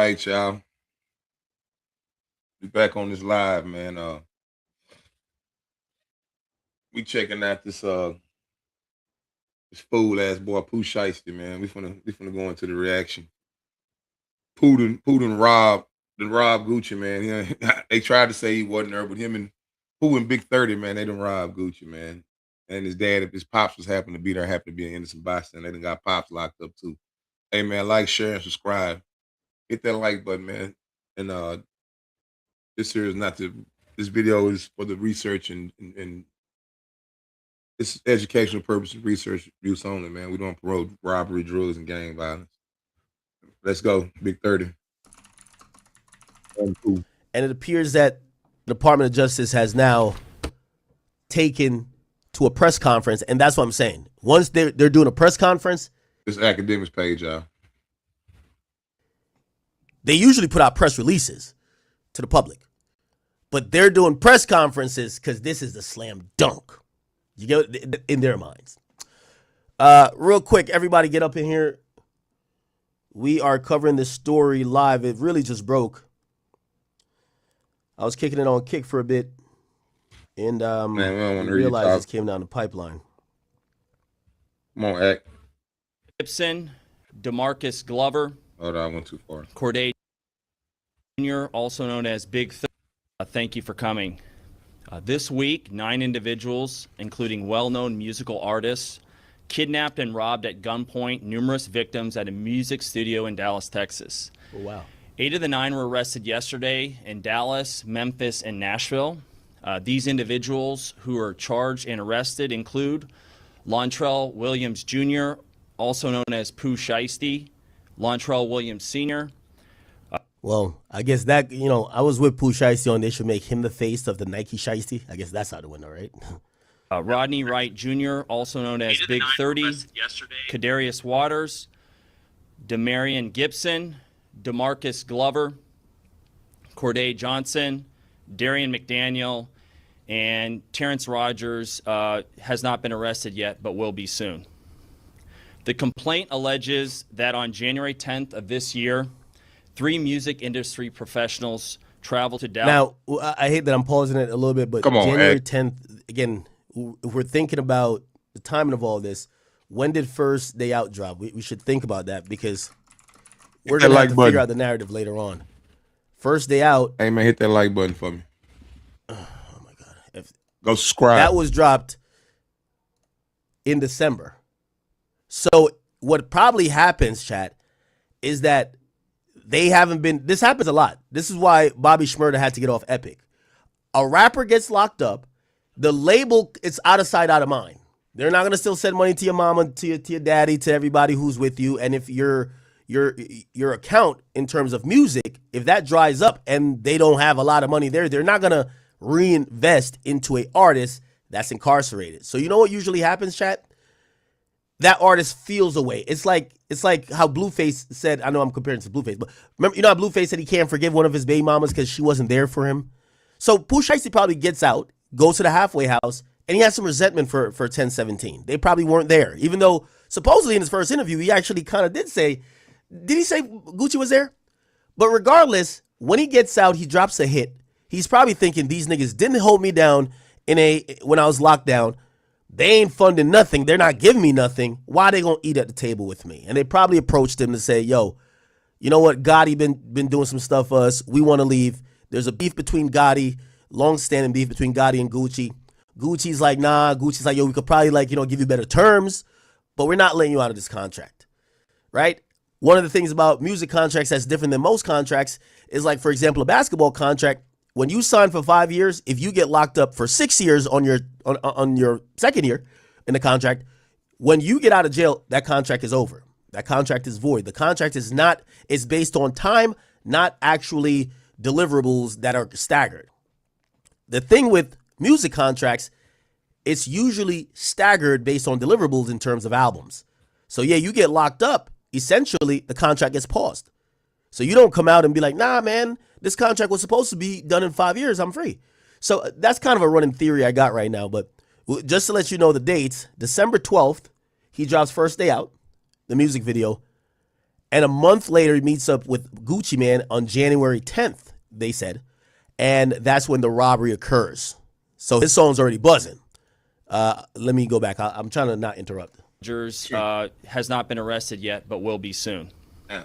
right, y'all. We back on this live, man. We checking out this fool ass boy Pooh Shiesty, man. We finna go into the reaction. Pooh done rob Gucci, man. They tried to say he wasn't there, but him and Pooh and Big 30, man, they done robbed Gucci, man. And his dad, if his pops was happened to be there, happened to be an innocent bystander, they done got pops locked up too. Hey man, like, share, and subscribe. Hit that like button, man. And this here is not the this video is for the research and it's educational purposes, research use only, man. We don't promote robbery, drugs, and gang violence. Let's go, Big 30. And it appears that the Department of Justice has now taken to a press conference, and that's what I'm saying. Once they're doing a press conference, this academics page, y'all. They usually put out press releases to the public, but they're doing press conferences because this is the slam dunk. You get it in their minds. Real quick, everybody get up in here. We are covering this story live. It really just broke. I was kicking it on Kick for a bit, and man, realized this came down the pipeline. Come on, Act. Gibson, DeMarcus Glover. Oh, no, I went too far. Corday Jr., also known as Big 30. Thank you for coming. This week, 9 individuals, including well-known musical artists, kidnapped and robbed at gunpoint numerous victims at a music studio in Dallas, Texas. Oh, wow. 8 of the 9 were arrested yesterday in Dallas, Memphis, and Nashville. These individuals who are charged and arrested include Lontrell Williams Jr., also known as Pooh Shiesty, Lontrell Williams Sr. Well, I guess that, I was with Pooh Shiesty on they should make him the face of the Nike Shiesty. I guess that's how to win, right? Rodney Wright Jr., also known as Big 30, Kadarius Waters, Demarion Gibson, DeMarcus Glover, Corday Johnson, Darian McDaniel, and Terrence Rogers has not been arrested yet, but will be soon. The complaint alleges that on January 10th of this year, 3 music industry professionals traveled to Dallas. Now, I hate that I'm pausing it a little bit, but Come on, January Ed. 10th, again, if we're thinking about the timing of all this, when did First Day Out drop? We should think about that because we're going to have to figure out the narrative later on. First Day Out. Hey, man, hit that like button for me. Oh, my God. Go subscribe. That was dropped in December. So what probably happens, chat, is that they haven't been, this happens a lot. This is why Bobby Shmurda had to get off Epic. A rapper gets locked up, the label, it's out of sight, out of mind. They're not going to still send money to your mama, to your daddy, to everybody who's with you. And if your account in terms of music, if that dries up and they don't have a lot of money there, they're not going to reinvest into an artist that's incarcerated. So you know what usually happens, chat? That artist feels away. It's like how Blueface said, I know I'm comparing to Blueface, but remember, how Blueface said he can't forgive one of his baby mamas because she wasn't there for him? So Pooh Shiesty probably gets out, goes to the halfway house, and he has some resentment for 1017. They probably weren't there. Even though supposedly in his first interview, he actually kind of did say Gucci was there? But regardless, when he gets out, he drops a hit. He's probably thinking these niggas didn't hold me down when I was locked down. They ain't funding nothing. They're not giving me nothing. Why they gonna eat at the table with me? And they probably approached him to say, yo, you know what? Gotti been doing some stuff for us. We want to leave. There's a beef between Gotti, long-standing beef between Gotti and Gucci. Gucci's like, nah. Gucci's like, yo, we could probably give you better terms, but we're not letting you out of this contract, right? One of the things about music contracts that's different than most contracts is like, for example, a basketball contract. When you sign for 5 years, if you get locked up for 6 years on your second year in the contract, when you get out of jail, that contract is over. That contract is void. The contract is based on time, not actually deliverables that are staggered. The thing with music contracts, it's usually staggered based on deliverables in terms of albums. So yeah, you get locked up, essentially the contract gets paused. So you don't come out and be like, nah, man, this contract was supposed to be done in 5 years. I'm free. So that's kind of a running theory I got right now. But just to let you know the dates, December 12th, he drops First Day Out, the music video. And a month later, he meets up with Gucci Mane on January 10th, they said. And that's when the robbery occurs. So his song's already buzzing. Let me go back. I'm trying to not interrupt. Has not been arrested yet, but will be soon. Yeah.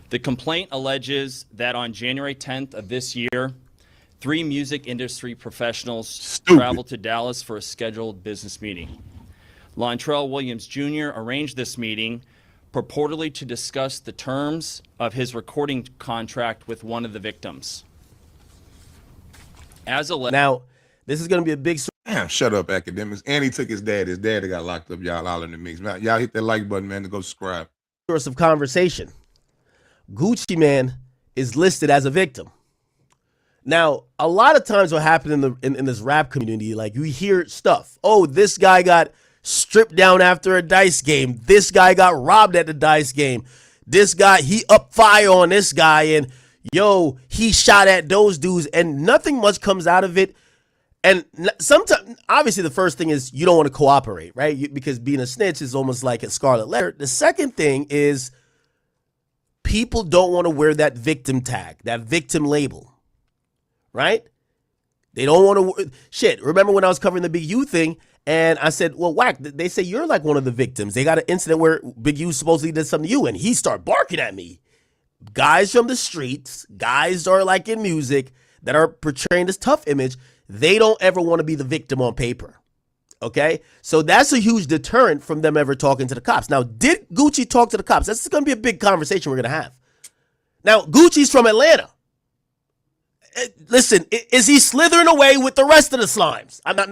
The complaint alleges that on January 10th of this year, 3 music industry professionals traveled to Dallas for a scheduled business meeting. Lontrell Williams Jr. arranged this meeting purportedly to discuss the terms of his recording contract with one of the victims. Now, this is going to be a big story. Damn, shut up, academics. And he took his dad. His dad got locked up. Y'all all in the mix. Now, y'all hit that like button, man, to go subscribe. Source of conversation. Gucci Mane is listed as a victim. Now, a lot of times what happened in this rap community, like you hear stuff. Oh, this guy got stripped down after a dice game. This guy got robbed at the dice game. This guy, he up fire on this guy. And, yo, he shot at those dudes. And nothing much comes out of it. And sometimes, obviously, the first thing is you don't want to cooperate, right? Because being a snitch is almost like a scarlet letter. The second thing is people don't want to wear that victim tag, that victim label, right? They don't want to. Shit, remember when I was covering the Big U thing and I said, well, Wack, they say you're like one of the victims. They got an incident where Big U supposedly did something to you and he started barking at me. Guys from the streets, guys are like in music that are portraying this tough image. They don't ever want to be the victim on paper, okay? So that's a huge deterrent from them ever talking to the cops. Now, did Gucci talk to the cops? That's going to be a big conversation we're going to have. Now, Gucci's from Atlanta. Listen, is he slithering away with the rest of the slimes? I'm not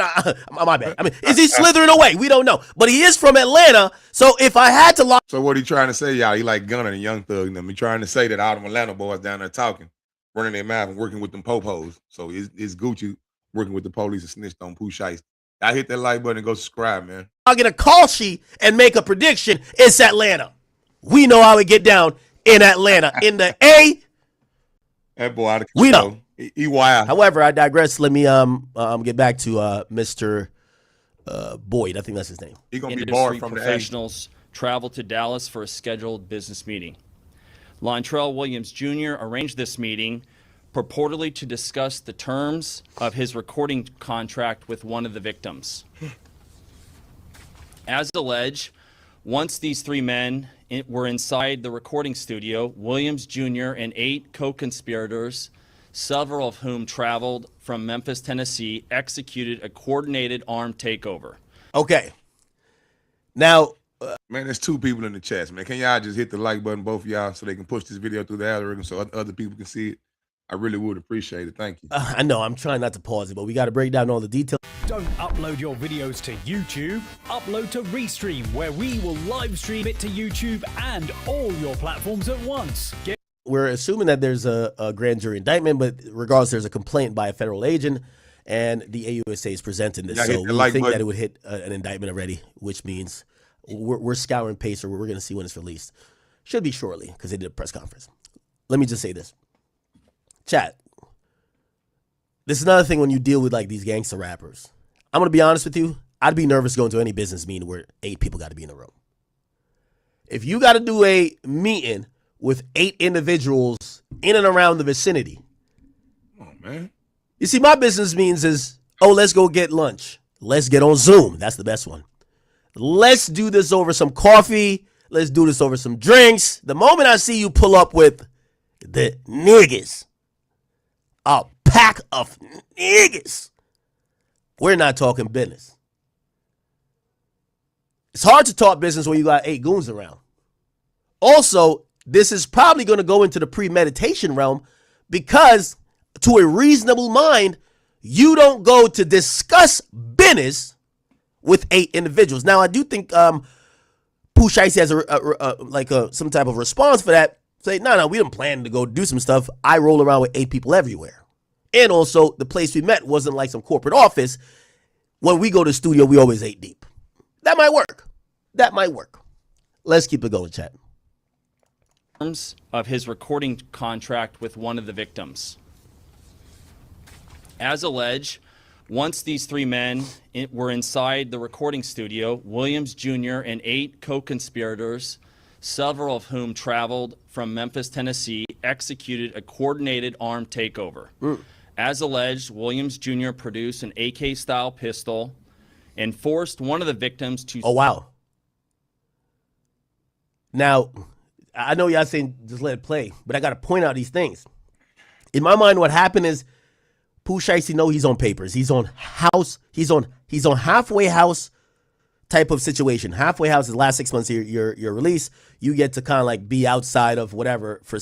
my bad. I mean, is he slithering away? We don't know. But he is from Atlanta, so if I had to lock... So what he trying to say, y'all? He like Gunna and Young Thug and them. He trying to say that all them Atlanta boys down there talking, running their mouth and working with them po-pos. So is Gucci working with the police and snitched on Pooh Shiesty. I hit that like button and go subscribe, man. I'll get a call sheet and make a prediction. It's Atlanta. We know how we get down in Atlanta. In the A. That boy out of control. We know. He wild. However, I digress. Let me get back to Mr. Boyd. I think that's his name. He's going to be barred from the A. Professionals traveled to Dallas for a scheduled business meeting. Lontrell Williams Jr. arranged this meeting purportedly to discuss the terms of his recording contract with one of the victims. As alleged, once these 3 men were inside the recording studio, Williams Jr. and 8 co-conspirators, several of whom traveled from Memphis, Tennessee, executed a coordinated armed takeover. Okay. Now, man, there's 2 people in the chat, man. Can y'all just hit the like button, both of y'all, so they can push this video through the algorithm so other people can see it? I really would appreciate it. Thank you. I know I'm trying not to pause it, but we got to break down all the details. Don't upload your videos to YouTube. Upload to Restream, where we will live stream it to YouTube and all your platforms at once. We're assuming that there's a grand jury indictment, but regardless, there's a complaint by a federal agent, and the AUSA is presenting this. So we think that it would hit an indictment already, which means we're scouring Pacer. We're going to see when it's released. Should be shortly, because they did a press conference. Let me just say this. Chat, this is another thing when you deal with like these gangster rappers. I'm going to be honest with you. I'd be nervous going to any business meeting where 8 people got to be in a room. If you got to do a meeting with 8 individuals in and around the vicinity. Come on, man. You see, my business means is, oh, let's go get lunch. Let's get on Zoom. That's the best one. Let's do this over some coffee. Let's do this over some drinks. The moment I see you pull up with the niggas, a pack of niggas, we're not talking business. It's hard to talk business when you got 8 goons around. Also, this is probably going to go into the premeditation realm because to a reasonable mind, you don't go to discuss business with 8 individuals. Now, I do think Pooh Shiesty has some type of response for that. Say, no, we didn't plan to go do some stuff. I roll around with 8 people everywhere. And also, the place we met wasn't like some corporate office. When we go to the studio, we always 8 deep. That might work. That might work. Let's keep it going, chat. Terms of his recording contract with one of the victims. As alleged, once these 3 men were inside the recording studio, Williams Jr. and 8 co-conspirators, several of whom traveled from Memphis, Tennessee, executed a coordinated armed takeover. As alleged, Williams Jr. produced an AK-style pistol and forced one of the victims to... Oh, wow. Now, I know y'all saying just let it play, but I got to point out these things. In my mind, what happened is Pooh Shiesty know he's on papers. He's on house. He's on halfway house type of situation. Halfway house is the last 6 months of your release. You get to kind of like be outside of whatever for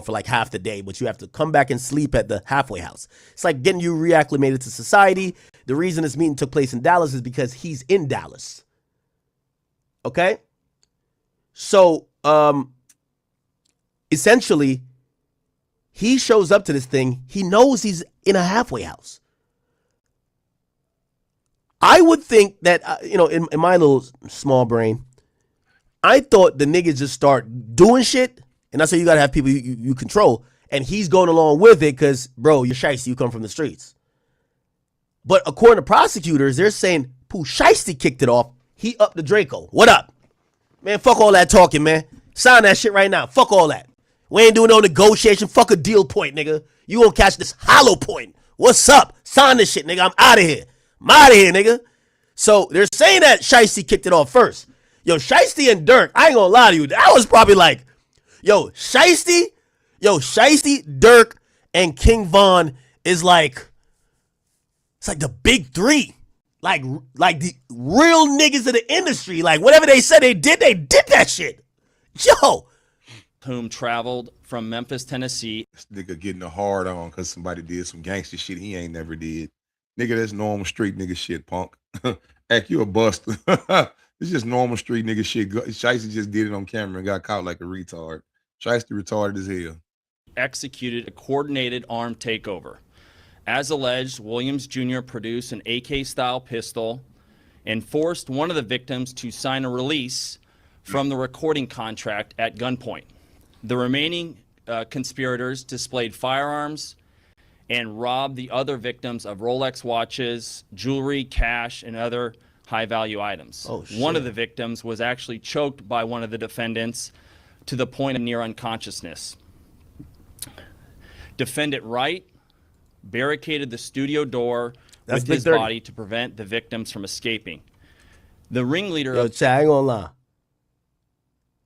like half the day, but you have to come back and sleep at the halfway house. It's like getting you reacclimated to society. The reason this meeting took place in Dallas is because he's in Dallas. Okay? So, essentially, he shows up to this thing. He knows he's in a halfway house. I would think that, in my little small brain, I thought the niggas just start doing shit, and that's how you got to have people you control, and he's going along with it because, bro, you're shiesty, you come from the streets. But according to prosecutors, they're saying Pooh Shiesty kicked it off. He upped the Draco. What up? Man, fuck all that talking, man. Sign that shit right now. Fuck all that. We ain't doing no negotiation. Fuck a deal point, nigga. You gonna catch this hollow point. What's up? Sign this shit, nigga. I'm out of here. I'm out of here, nigga. So they're saying that Shiesty kicked it off first. Yo, Shiesty and Dirk, I ain't gonna lie to you. That was probably like, Shiesty, Dirk, and King Von is like, it's like the big three. Like the real niggas of the industry. Like whatever they said they did that shit. Yo. Whom traveled from Memphis, Tennessee. This nigga getting a hard on because somebody did some gangster shit he ain't never did. Nigga, that's normal street nigga shit, punk. Act, you a buster. It's just normal street nigga shit. Shiesty just did it on camera and got caught like a retard. Shiesty retarded as hell. Executed a coordinated armed takeover. As alleged, Williams Jr. produced an AK-style pistol and forced one of the victims to sign a release from the recording contract at gunpoint. The remaining conspirators displayed firearms and robbed the other victims of Rolex watches, jewelry, cash, and other high-value items. Oh, shit. One of the victims was actually choked by one of the defendants to the point of near unconsciousness. Defendant Wright barricaded the studio door with his body to prevent the victims from escaping. The ringleader Yo, Chad, I ain't gonna lie.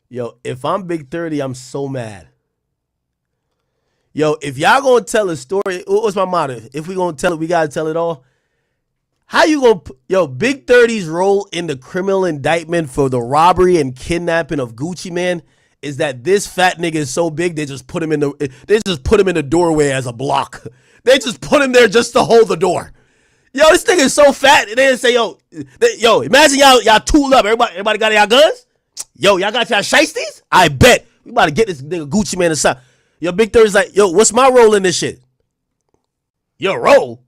Yo, if I'm Big 30, I'm so mad. Yo, if y'all gonna tell a story, what's my motto? If we gonna tell it, we gotta tell it all. How you gonna, Big 30's role in the criminal indictment for the robbery and kidnapping of Gucci Man is that this fat nigga is so big they just put him in the doorway as a block. They just put him there just to hold the door. Yo, this nigga is so fat. They didn't say, imagine y'all tooled up. Everybody got y'all guns? Yo, y'all got y'all shiesties? I bet. We about to get this nigga Gucci Man aside. Yo, Big 30's like, what's my role in this shit? Your role?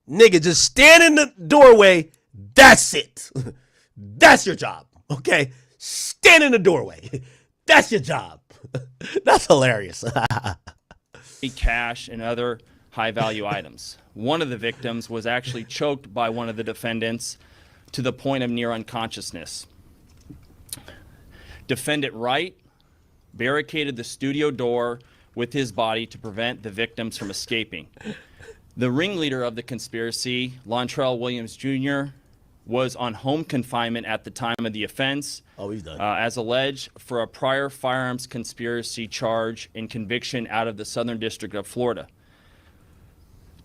Nigga, just stand in the doorway. That's it. That's your job. Okay? Stand in the doorway. That's your job. That's hilarious. Cash and other high-value items. One of the victims was actually choked by one of the defendants to the point of near unconsciousness. Defendant Wright barricaded the studio door with his body to prevent the victims from escaping. The ringleader of the conspiracy, Lontrell Williams Jr., was on home confinement at the time of the offense. Oh, he's done. As alleged for a prior firearms conspiracy charge and conviction out of the Southern District of Florida.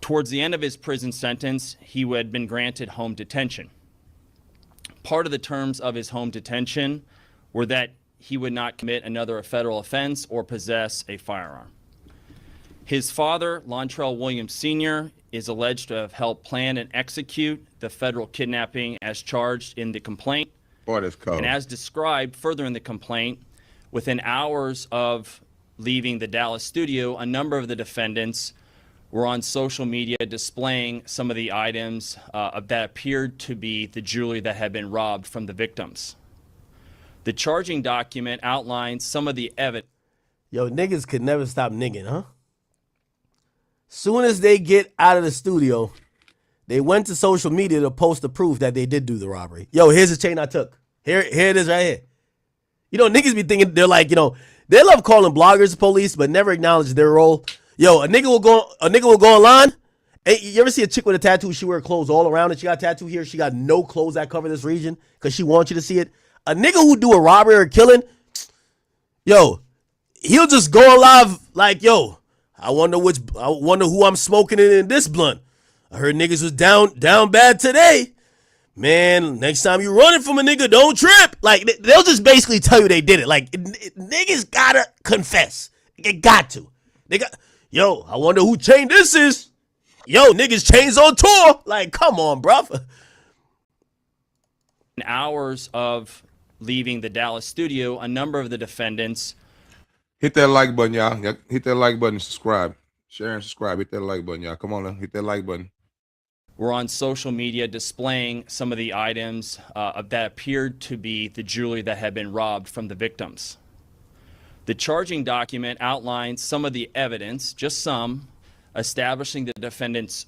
Towards the end of his prison sentence, he had been granted home detention. Part of the terms of his home detention were that he would not commit another federal offense or possess a firearm. His father, Lontrell Williams Sr., is alleged to have helped plan and execute the federal kidnapping as charged in the complaint. Boy, that's cold. And as described further in the complaint, within hours of leaving the Dallas studio, a number of the defendants were on social media displaying some of the items that appeared to be the jewelry that had been robbed from the victims. The charging document outlines some of the evidence. Yo, niggas could never stop nigging, huh? Soon as they get out of the studio, they went to social media to post the proof that they did do the robbery. Yo, here's the chain I took. Here it is right here. You know, niggas be thinking they're like, you know, they love calling bloggers police, but never acknowledge their role. Yo, a nigga will go online. Hey, you ever see a chick with a tattoo? She wear clothes all around and she got a tattoo here. She got no clothes that cover this region because she wants you to see it. A nigga who do a robbery or killing, yo, he'll just go live like, yo, I wonder who I'm smoking in this blunt. I heard niggas was down bad today. Man, next time you running from a nigga, don't trip. Like, they'll just basically tell you they did it. Like, niggas gotta confess. They got to. Yo, I wonder who chain this is. Yo, niggas chains on tour. Like, come on, bruv. Hours of leaving the Dallas studio, a number of the defendants. Hit that like button, y'all. Hit that like button, subscribe. Share and subscribe. Hit that like button, y'all. Come on now. Hit that like button. Were on social media displaying some of the items that appeared to be the jewelry that had been robbed from the victims. The charging document outlines some of the evidence, just some, establishing the defendants'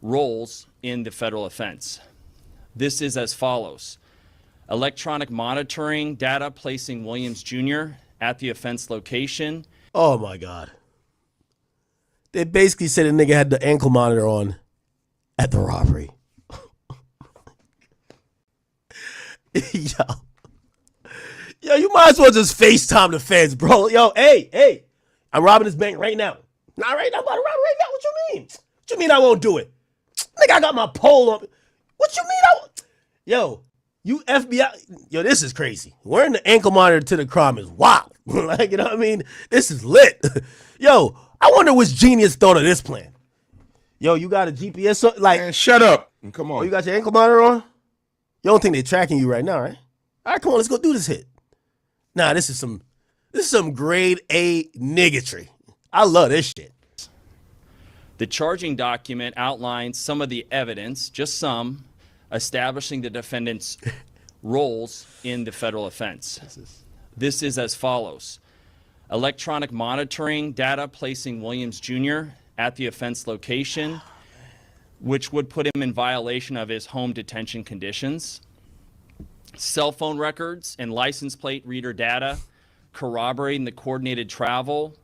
roles in the federal offense. This is as follows. Electronic monitoring data placing Williams Jr. at the offense location. Oh, my God. They basically said a nigga had the ankle monitor on at the robbery. Yo, you might as well just FaceTime the feds, bro. Yo, hey, I'm robbing this bank right now. Not right now, I'm about to rob right now. What you mean? What you mean I won't do it? Nigga, I got my pole up. What you mean I won't? Yo, you FBI. Yo, this is crazy. Wearing the ankle monitor to the crime is wild. Like, you know what I mean? This is lit. Yo, I wonder which genius thought of this plan. Yo, you got a GPS? Like, man, shut up. Come on. Oh, you got your ankle monitor on? You don't think they're tracking you right now, right? All right, come on, let's go do this hit. Nah, this is some grade A niggatry. I love this shit. The charging document outlines some of the evidence, just some, establishing the defendants' roles in the federal offense. This is as follows. Electronic monitoring data placing Williams Jr. at the offense location, which would put him in violation of his home detention conditions. Cell phone records and license plate reader data corroborating the coordinated travel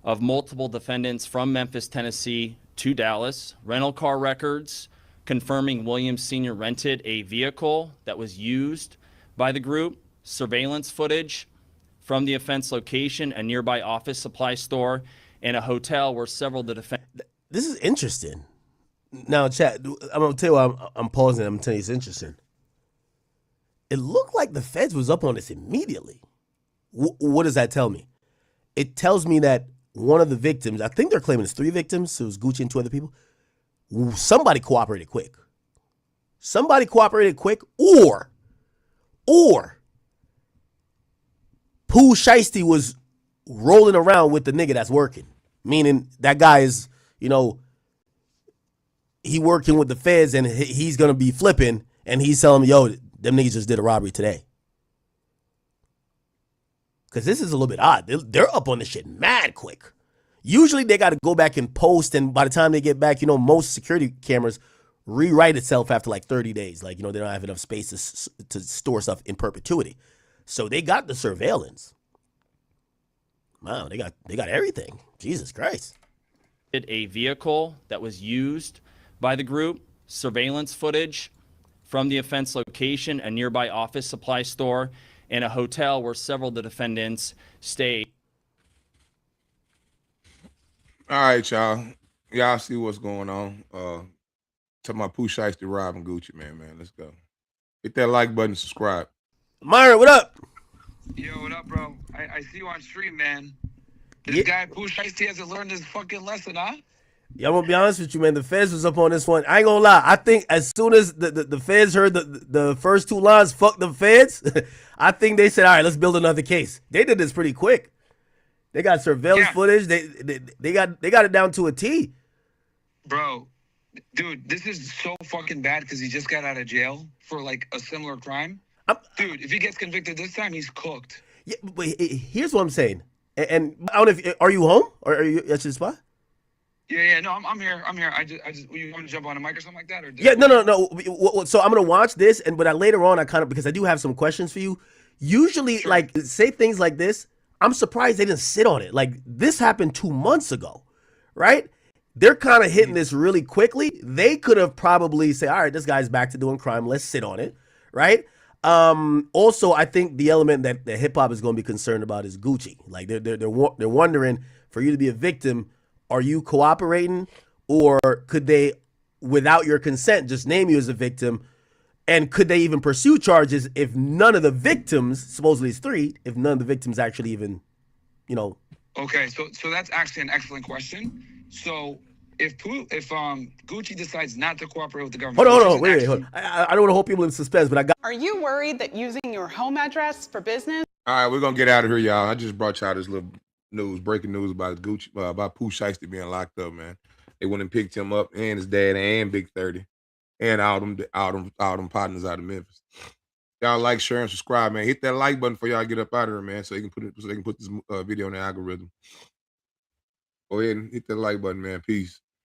of multiple defendants from Memphis, Tennessee to Dallas. Rental car records confirming Williams Sr. rented a vehicle that was used by the group. Surveillance footage from the offense location, a nearby office supply store, and a hotel where several of the defendants. This is interesting. Now, chat, I'm going to tell you why I'm pausing. I'm going to tell you it's interesting. It looked like the feds was up on this immediately. What does that tell me? It tells me that one of the victims, I think they're claiming it's 3 victims, so it was Gucci and 2 other people. Somebody cooperated quick. Or Pooh Shiesty was rolling around with the nigga that's working. Meaning that guy is, you know, he working with the feds and he's going to be flipping and he's telling me, yo, them niggas just did a robbery today. Because this is a little bit odd. They're up on this shit mad quick. Usually they got to go back and post, and by the time they get back, you know, most security cameras rewrite itself after like 30 days. Like, you know, they don't have enough space to store stuff in perpetuity. So they got the surveillance. Wow, they got everything. Jesus Christ. A vehicle that was used by the group, surveillance footage from the offense location, a nearby office supply store, and a hotel where several of the defendants stayed. All right, y'all. Y'all see what's going on. Talking about Pooh Shiesty robbing Gucci, man. Let's go. Hit that like button, subscribe. Myron, what up? Yo, what up, bro? I see you on stream, man. This guy, Pooh Shiesty, hasn't learned his fucking lesson, huh? Yeah, I'm gonna be honest with you, man. The feds was up on this one. I ain't gonna lie. I think as soon as the feds heard the first 2 lines, fuck the feds, I think they said, all right, let's build another case. They did this pretty quick. They got surveillance footage. They got it down to a T. Bro, dude, this is so fucking bad because he just got out of jail for like a similar crime. Dude, if he gets convicted this time, he's cooked. Yeah, but here's what I'm saying. And I don't know if are you home or are you at your spot? Yeah. No, I'm here. I just. You want to jump on a mic or something like that, or? Yeah, no. So I'm gonna watch this, but later on, because I do have some questions for you. Usually, Sure. like say things like this. I'm surprised they didn't sit on it. Like this happened 2 months ago, right? They're kind of hitting this really quickly. They could have probably say, all right, this guy's back to doing crime. Let's sit on it, right? Also, I think the element that hip hop is going to be concerned about is Gucci. Like they're wondering, for you to be a victim, are you cooperating, or could they, without your consent, just name you as a victim? And could they even pursue charges if none of the victims, supposedly it's 3, if none of the victims actually even, Okay, so that's actually an excellent question. So if Gucci decides not to cooperate with the government, hold on, wait, hold on. I don't want to hold people in suspense, but I got. Are you worried that using your home address for business? All right, we're gonna get out of here, y'all. I just brought y'all this little breaking news about Gucci, about Pooh Shiesty being locked up, man. They went and picked him up, and his dad, and Big 30, and all them partners out of Memphis. Y'all like, share, and subscribe, man. Hit that like button for y'all get up out of here, man, so they can put this video in the algorithm. Go ahead and hit that like button, man. Peace.